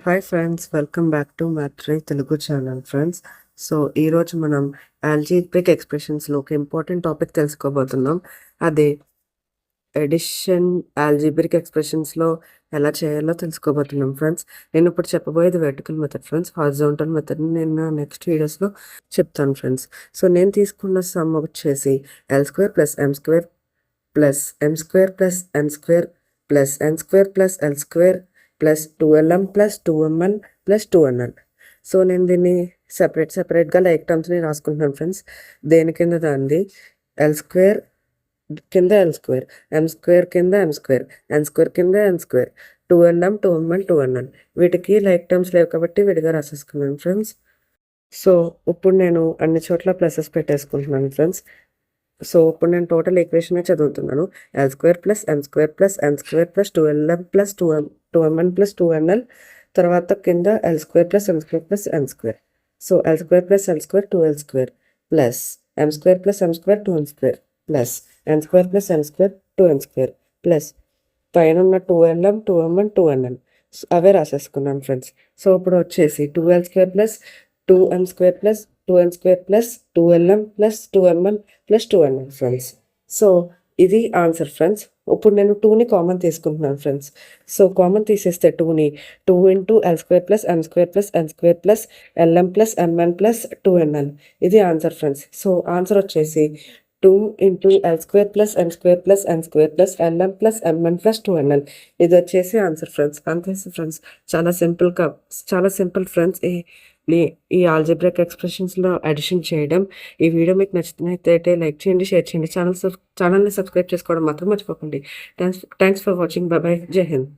Hi friends, welcome back to మ్యాథ్రై Telugu channel friends. So ఈరోజు మనం ఆల్జీబ్రిక్ ఎక్స్ప్రెషన్స్లో ఒక ఇంపార్టెంట్ టాపిక్ తెలుసుకోబోతున్నాం. అదే ఎడిషన్ ఆల్జీబ్రిక్ ఎక్స్ప్రెషన్స్లో ఎలా చేయాలో తెలుసుకోబోతున్నాం ఫ్రెండ్స్. నేను ఇప్పుడు చెప్పబోయేది వెర్టికల్ మెథడ్ ఫ్రెండ్స్. హారిజాంటల్ మెథడ్ని నేను నెక్స్ట్ వీడియోస్లో చెప్తాను ఫ్రెండ్స్. సో నేను తీసుకున్న సమ్ వచ్చేసి L² + M² + M² + N² + N² + L² plus 2lm plus 2mn plus 2nl. So నేను దీన్ని సెపరేట్గా లైక్ టర్మ్స్ని రాసుకుంటున్నాను ఫ్రెండ్స్. దేని కింద దాన్ని L² కింద L² M² కింద M² N² కింద N², 2lm 2mn 2nl. వీటికి లైక్ టర్మ్స్ లేవు కాబట్టి విడిగా రాసేసుకున్నాను ఫ్రెండ్స్. సో ఇప్పుడు నేను అన్ని చోట్ల ప్లసెస్ పెట్టేసుకుంటున్నాను ఫ్రెండ్స్. సో ఇప్పుడు నేను టోటల్ ఈక్వేషన్ చదువుతున్నాను. L² + M² + N² + 2lm + 2mn + 2nl. తర్వాత కింద L² + M² + N². So L² + L² 2L² plus M² + M² 2M² plus N² + N² 2N² plus పైన ఉన్న 2lm 2mn 2nl అవే రాసేసుకున్నాను ఫ్రెండ్స్. సో ఇప్పుడు వచ్చేసి 2L² + 2M² + 2N² + 2lm + 2mn + 2nl friends. So ఇది answer friends. ఇప్పుడు నేను 2ని common తీసుకుంటున్నాను friends. So common తీసేస్తే 2ని 2 × L² + M² + N² + lm + mn + 2nl. ఇది ఆన్సర్ ఫ్రెండ్స్. సో ఆన్సర్ వచ్చేసి 2 × L² + M² + N² + lm + mn + 2nl. ఇది వచ్చేసి ఆన్సర్ ఫ్రెండ్స్. అంతే ఫ్రెండ్స్, చాలా సింపుల్ ఫ్రెండ్స్ ఈ ఆల్జీబ్రిక్ ఎక్స్ప్రెషన్స్లో అడిషన్ చేయడం. ఈ వీడియో మీకు నచ్చినట్లయితే లైక్ చేయండి, షేర్ చేయండి. ఛానల్ని సబ్స్క్రైబ్ చేసుకోవడం మాత్రం మర్చిపోకండి. Thanks for watching. By by. జై హింద్.